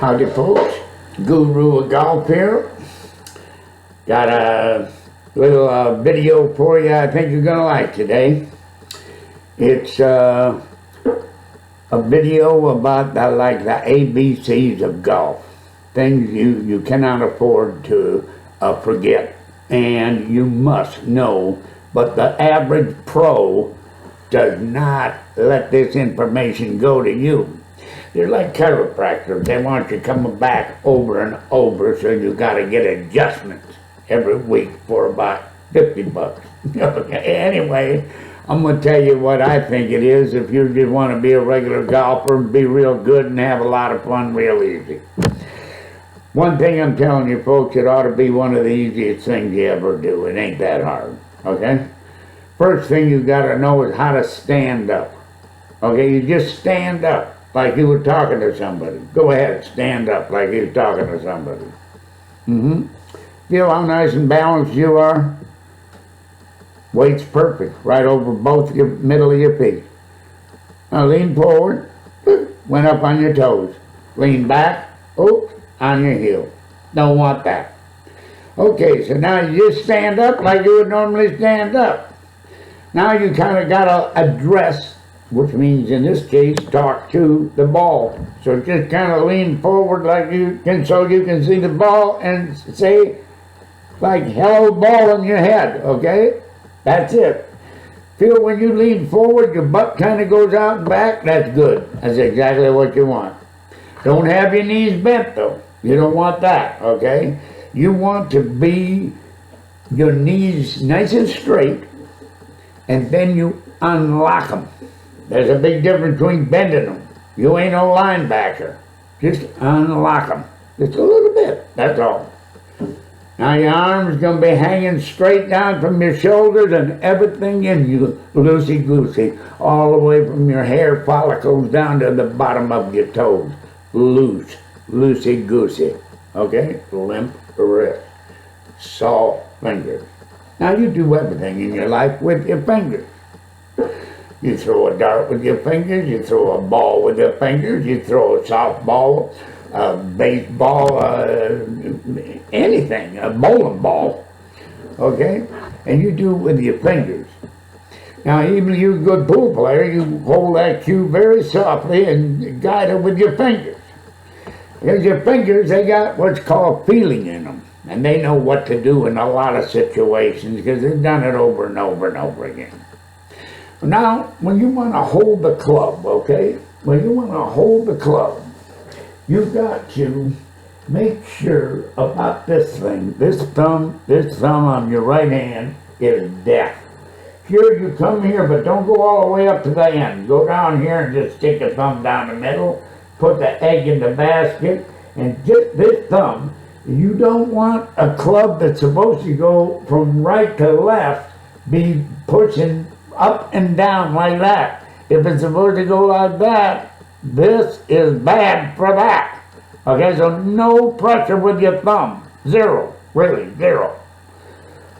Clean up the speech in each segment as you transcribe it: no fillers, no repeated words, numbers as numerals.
Howdy folks, Guru of Golf here. Got a little video for you I think you're going to like today. It's a video about the ABCs of golf. Things you cannot afford to forget and you must know, but the average pro does not let this information go to you. They're like chiropractors. They want you coming back over and over, so you got to get adjustments every week for about 50 bucks. Okay. Anyway, I'm going to tell you what I think it is if you just want to be a regular golfer and be real good and have a lot of fun real easy. One thing I'm telling you folks, it ought to be one of the easiest things you ever do. It ain't that hard, okay? First thing you got to know is how to stand up. Okay, you just stand up like you were talking to somebody. Go ahead, stand up like you were talking to somebody. Feel how nice and balanced you are? Weight's perfect, right over both your middle of your feet. Now lean forward, went up on your toes. Lean back, oops, on your heel. Don't want that. Okay, so now you just stand up like you would normally stand up. Now you kind of got to address, which means in this case, talk to the ball. So just kind of lean forward like you can, so you can see the ball and say, like, hello ball in your head, okay? That's it. Feel when you lean forward, your butt kind of goes out and back. That's good. That's exactly what you want. Don't have your knees bent though. You don't want that, okay? You want to be your knees nice and straight, and then you unlock them. There's a big difference between bending them. You ain't no linebacker. Just unlock them. Just a little bit, that's all. Now your arm's going to be hanging straight down from your shoulders and everything in you, loosey-goosey, all the way from your hair follicles down to the bottom of your toes. Loose, loosey-goosey, okay? Limp wrist, soft fingers. Now you do everything in your life with your fingers. You throw a dart with your fingers, you throw a ball with your fingers, you throw a softball, a baseball, anything, a bowling ball, okay? And you do it with your fingers. Now, even you're a good pool player, you hold that cue very softly and guide it with your fingers. Because your fingers, they got what's called feeling in them. And they know what to do in a lot of situations because they've done it over and over and over again. Now, when you want to hold the club, okay? When you want to hold the club, you've got to make sure about this thing. This thumb on your right hand is death. Here, you come here, but don't go all the way up to the end. Go down here and just stick your thumb down the middle, put the egg in the basket, and just this thumb, you don't want a club that's supposed to go from right to left be pushing up and down like that. If it's supposed to go like that, this is bad for that. Okay, so no pressure with your thumb. Zero, really, zero.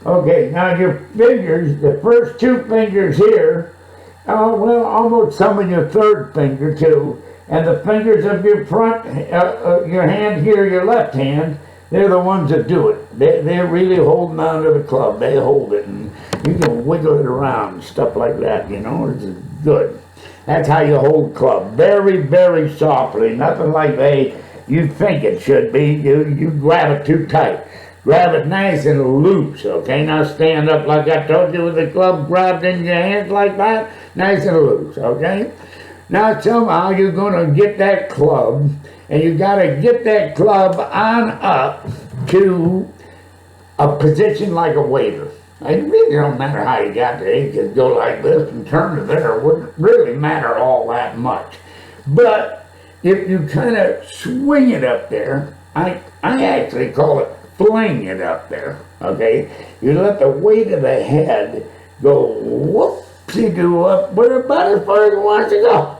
Okay, now your fingers, the first two fingers here, well, almost some of your third finger too, and the fingers of your front, your hand here, your left hand, they're the ones that do it. They're really holding on to the club. They hold it, and you can wiggle it around and stuff like that, you know. It's good. That's how you hold club. Very, very softly. Nothing like you think it should be. You grab it too tight. Grab it nice and loose, okay? Now stand up like I told you with the club grabbed in your hands like that. Nice and loose, okay? Now somehow you're going to get that club, and you got to get that club on up to a position like a waiter. It really don't matter how you got there. You could go like this and turn to there. It wouldn't really matter all that much. But if you kind of swing it up there, I actually call it fling it up there, okay? You let the weight of the head go whoop-de-doo up where about as far as it wants to go.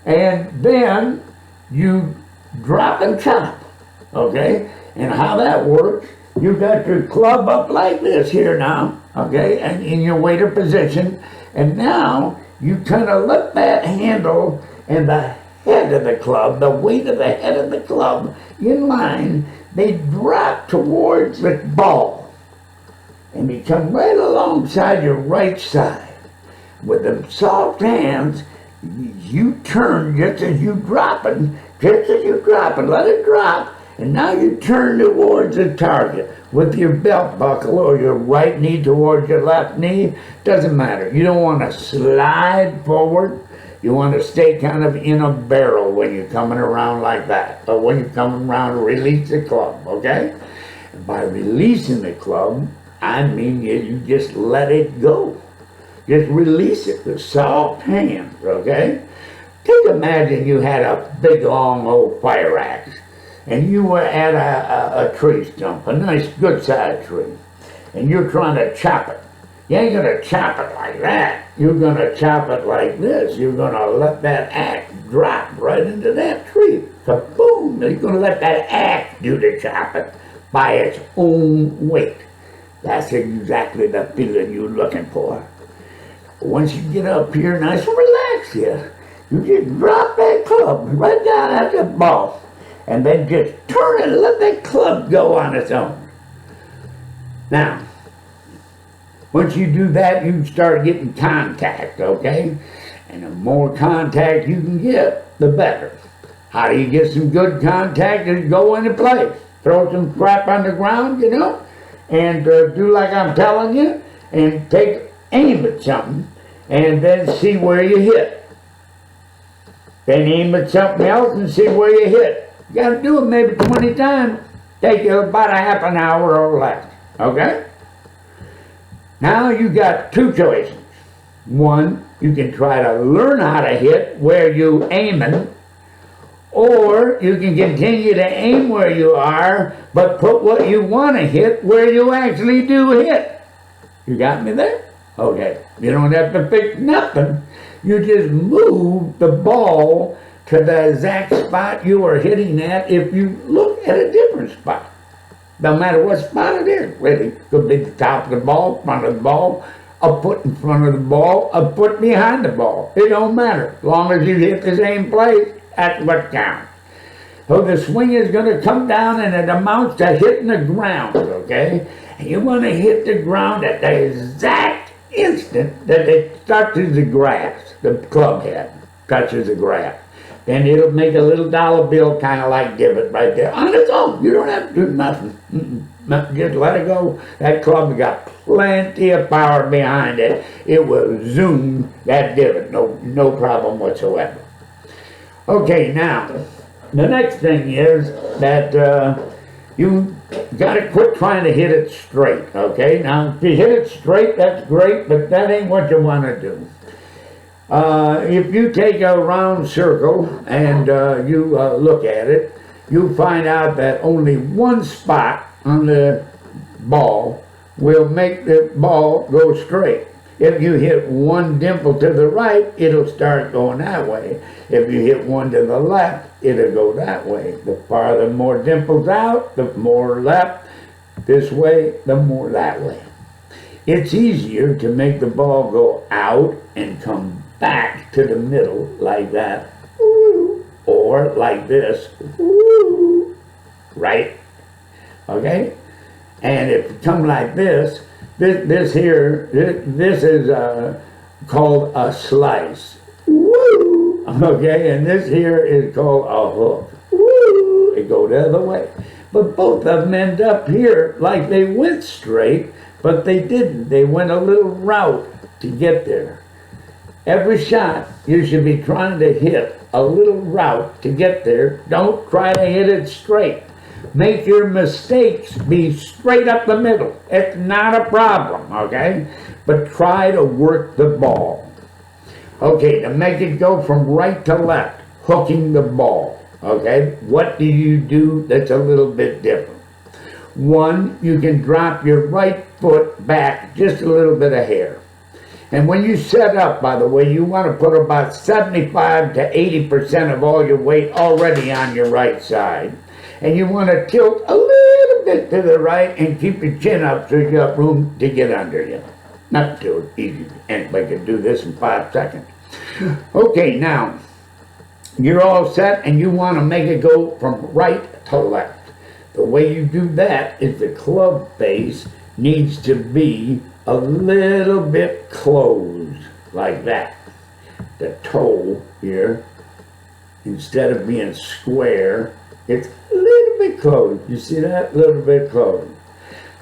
And then you drop and chop, okay? And how that works, you got your club up like this here now, okay? And in your waiter position. And now you kind of let that handle and the head of the club, the weight of the head of the club in line, they drop towards the ball. And they come right alongside your right side. With the soft hands, you turn just as you drop it, let it drop, and now you turn towards the target with your belt buckle or your right knee towards your left knee. Doesn't matter. You don't want to slide forward. You want to stay kind of in a barrel when you're coming around like that, or when you're coming around, release the club, okay? And by releasing the club, I mean you just let it go. Just release it with soft hands, okay? Imagine you had a big, long, old fire axe, and you were at a tree stump, a nice, good-sized tree, and you're trying to chop it. You ain't gonna chop it like that. You're gonna chop it like this. You're gonna let that axe drop right into that tree. Kaboom! You're gonna let that axe do the chopping by its own weight. That's exactly the feeling you're looking for. Once you get up here, nice and relax here, you just drop that club right down at the ball, and then just turn it and let that club go on its own. Now, once you do that, you start getting contact, okay? And the more contact you can get, the better. How do you get some good contact? Just go into place. Throw some crap on the ground, you know, and do like I'm telling you, and aim at something, and then see where you hit. Then aim at something else and see where you hit. You gotta do it maybe 20 times. Take you about a half an hour or less, okay? Now you got two choices. One, you can try to learn how to hit where you aiming, or you can continue to aim where you are, but put what you want to hit where you actually do hit. You got me there? Okay. You don't have to fix nothing. You just move the ball to the exact spot you are hitting at if you look at a different spot. No matter what spot it is. Really, could be the top of the ball, front of the ball, a foot in front of the ball, a foot behind the ball. It don't matter. As long as you hit the same place, that's what counts. So the swing is going to come down and it amounts to hitting the ground, okay? And you want to hit the ground at the exact instant that it touches the grass, the club head touches the grass. Then it'll make a little dollar bill kind of like divot right there on its own. You don't have to do nothing. Just let it go. That club got plenty of power behind it. It will zoom that divot, no problem whatsoever. Okay, now, the next thing is that you got to quit trying to hit it straight, okay? Now, if you hit it straight, that's great, but that ain't what you want to do. If you take a round circle and you look at it, you find out that only one spot on the ball will make the ball go straight. If you hit one dimple to the right, it'll start going that way. If you hit one to the left, it'll go that way. The farther more dimples out, the more left this way, the more that way. It's easier to make the ball go out and come back to the middle like that, or like this, right? Okay? And if it comes like this, this is called a slice. Okay, and this here is called a hook. It goes the other way. But both of them end up here like they went straight, but they didn't. They went a little route to get there. Every shot, you should be trying to hit a little route to get there. Don't try to hit it straight. Make your mistakes be straight up the middle. It's not a problem, okay? But try to work the ball. Okay, to make it go from right to left, hooking the ball, okay? What do you do that's a little bit different? One, you can drop your right foot back just a little bit of hair. And when you set up, by the way, you want to put about 75 to 80% of all your weight already on your right side. And you want to tilt a little bit to the right and keep your chin up so you got room to get under you. Not too easy. Anybody can do this in 5 seconds. Okay, now, you're all set and you want to make it go from right to left. The way you do that is the club face needs to be a little bit closed, like that. The toe here, instead of being square, it's a little bit closed. You see that? A little bit closed.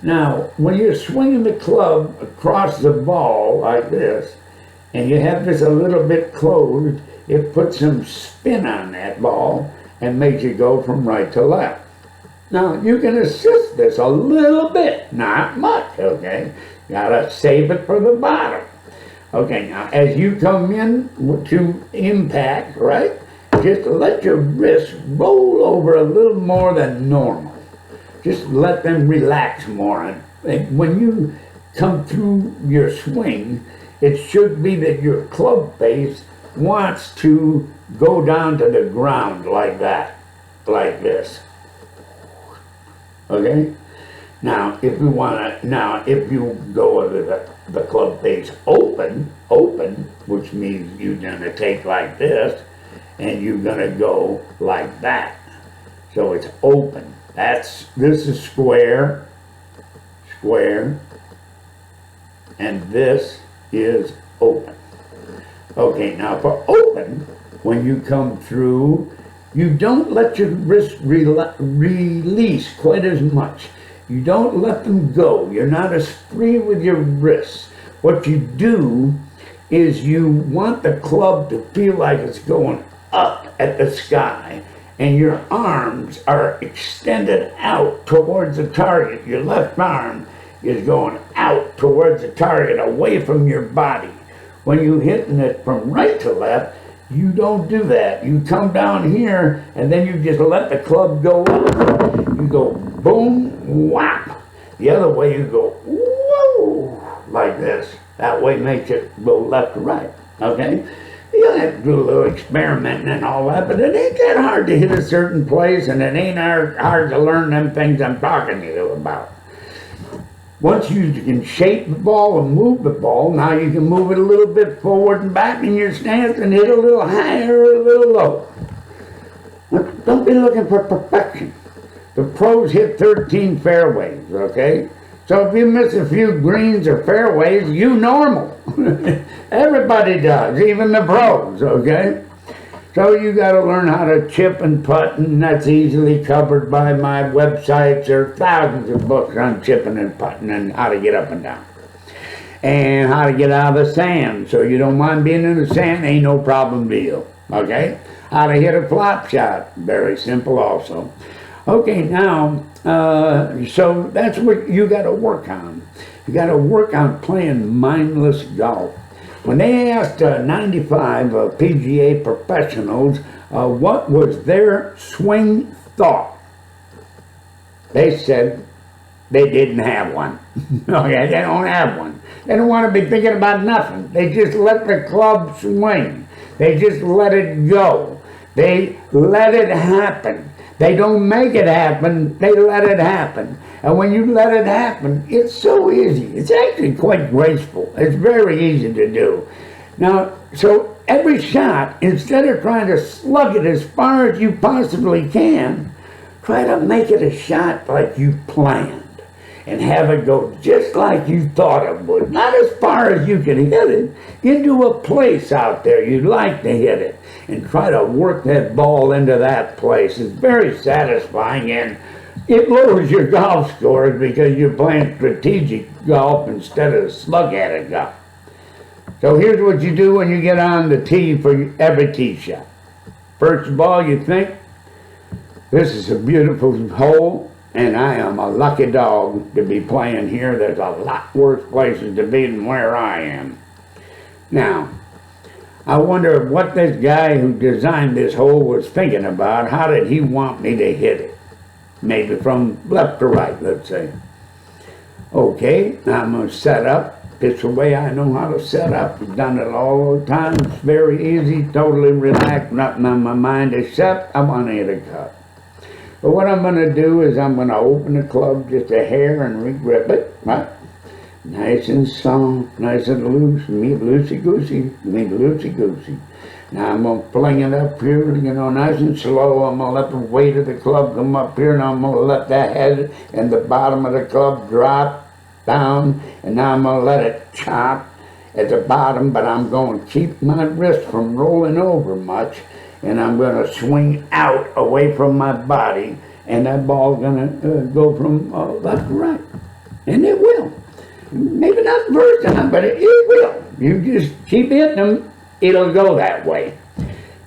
Now, when you're swinging the club across the ball like this, and you have this a little bit closed, it puts some spin on that ball and makes it go from right to left. Now, you can assist this a little bit, not much, okay? You gotta save it for the bottom. Okay, now, as you come in to impact, right, just let your wrists roll over a little more than normal. Just let them relax more. And when you come through your swing, it should be that your club face wants to go down to the ground like that, like this. Okay? Now, if you go with the club face open, which means you're gonna take like this, and you're gonna go like that. So it's open. This is square, and this is open. Okay, now for open, when you come through, you don't let your wrist release quite as much. You don't let them go. You're not as free with your wrists. What you do is you want the club to feel like it's going up at the sky, and your arms are extended out towards the target. Your left arm is going out towards the target, away from your body. When you're hitting it from right to left, you don't do that. You come down here, and then you just let the club go up. You go boom, whap. The other way, you go whoa, like this. That way makes it go left to right, okay? You have to do a little experimenting and all that, but it ain't that hard to hit a certain place, and it ain't hard to learn them things I'm talking to you about. Once you can shape the ball and move the ball, now you can move it a little bit forward and back in your stance and hit a little higher or a little lower. Don't be looking for perfection. The pros hit 13 fairways, okay? So if you miss a few greens or fairways, you normal. Everybody does, even the pros, okay? So you got to learn how to chip and putt, and that's easily covered by my websites. There are thousands of books on chipping and putting and how to get up and down. And how to get out of the sand. So you don't mind being in the sand, ain't no problem deal, okay? How to hit a flop shot, very simple also. Okay, now, so that's what you got to work on. You got to work on playing mindless golf. When they asked 95 PGA professionals what was their swing thought, they said they didn't have one. Okay, they don't have one. They don't want to be thinking about nothing. They just let the club swing. They just let it go. They let it happen. They don't make it happen, they let it happen. And when you let it happen, it's so easy. It's actually quite graceful. It's very easy to do. Now, so every shot, instead of trying to slug it as far as you possibly can, try to make it a shot like you planned. And have it go just like you thought it would. Not as far as you can hit it, into a place out there you'd like to hit it. And try to work that ball into that place. It's very satisfying, and it lowers your golf scores because you're playing strategic golf instead of slug-at-it golf. So here's what you do when you get on the tee for every tee shot. First of all, you think, this is a beautiful hole, and I am a lucky dog to be playing here. There's a lot worse places to be than where I am. Now, I wonder what this guy who designed this hole was thinking about. How did he want me to hit it? Maybe from left to right, let's say. Okay, now I'm going to set up. It's the way I know how to set up. I've done it all the time. It's very easy, totally relaxed, nothing on my mind except I want to hit a cut. But what I'm going to do is I'm going to open the club just a hair and re-grip it, right? Nice and soft, nice and loose, loosey-goosey, loosey-goosey. Now I'm going to fling it up here, you know, nice and slow. I'm going to let the weight of the club come up here, and I'm going to let that head and the bottom of the club drop down, and now I'm going to let it chop at the bottom, but I'm going to keep my wrist from rolling over much, and I'm going to swing out away from my body, and that ball's going to go from left to right. And it will. Maybe not the first time, but it will. You just keep hitting them, it'll go that way.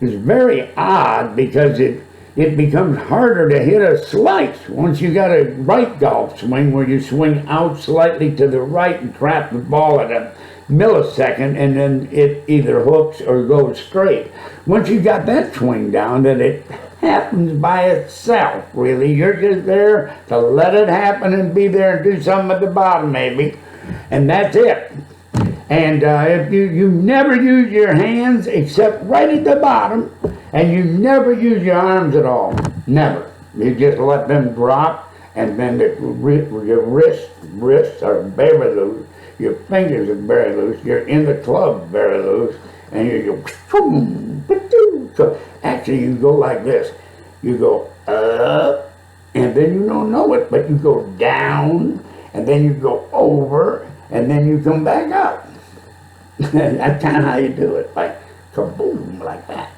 It's very odd because it becomes harder to hit a slice once you got a right golf swing where you swing out slightly to the right and trap the ball at a millisecond, and then it either hooks or goes straight. Once you got that swing down, that it happens by itself, really. You're just there to let it happen and be there and do something at the bottom maybe, and that's it. And if you never use your hands except right at the bottom, and you never use your arms at all, never. You just let them drop, and then your wrists are very loose, your fingers are very loose, you're in the club very loose, and you go, so actually you go like this. You go up, and then you don't know it, but you go down, and then you go over, and then you come back up. That's kind of how you do it, like kaboom, like that.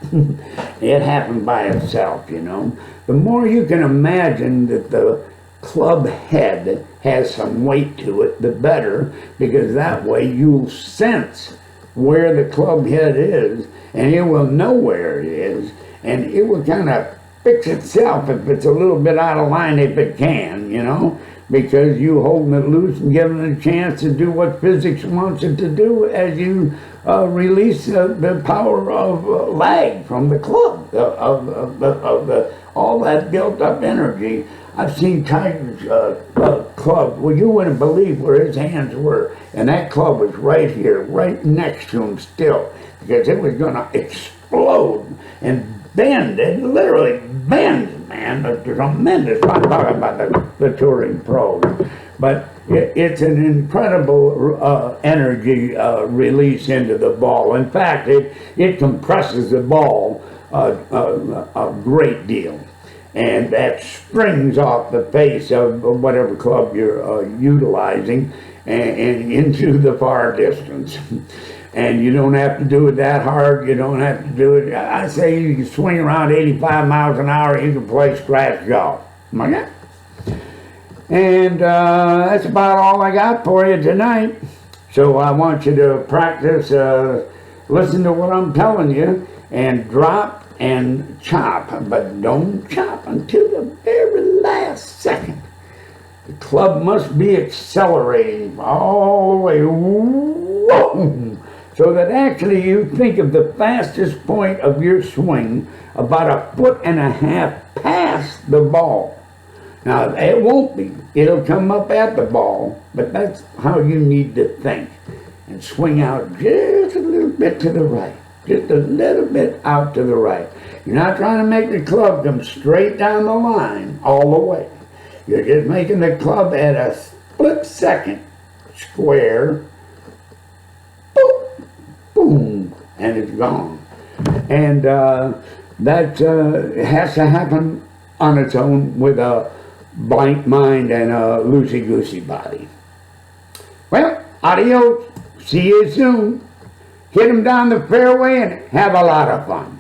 It happens by itself, you know. The more you can imagine that the club head has some weight to it, the better, because that way you'll sense where the club head is, and it will know where it is, and it will kind of fix itself if it's a little bit out of line, if it can, you know, because you holding it loose and giving it a chance to do what physics wants it to do as you release the power of lag from the club, all that built up energy. I've seen Tiger's club, well, you wouldn't believe where his hands were, and that club was right here, right next to him still, because it was going to explode and bend. It literally bends, man. It's tremendous. I'm talking about the touring pros, but it's an incredible energy release into the ball. In fact, it compresses the ball a great deal, and that springs off the face of whatever club you're utilizing and into the far distance. And you don't have to do it that hard. You don't have to do it. I say you can swing around 85 miles an hour, you can play scratch golf. Okay? And that's about all I got for you tonight. So I want you to practice, listen to what I'm telling you, and drop and chop. But don't chop until the very last second. The club must be accelerating all the way. Whoa! So that actually you think of the fastest point of your swing about 1.5 feet past the ball. Now, it won't be. It'll come up at the ball, but that's how you need to think. And swing out just a little bit to the right. Just a little bit out to the right. You're not trying to make the club come straight down the line all the way. You're just making the club at a split second square. Boom, and it's gone. And that has to happen on its own with a blank mind and a loosey-goosey body. Well, adios. See you soon. Hit them down the fairway and have a lot of fun.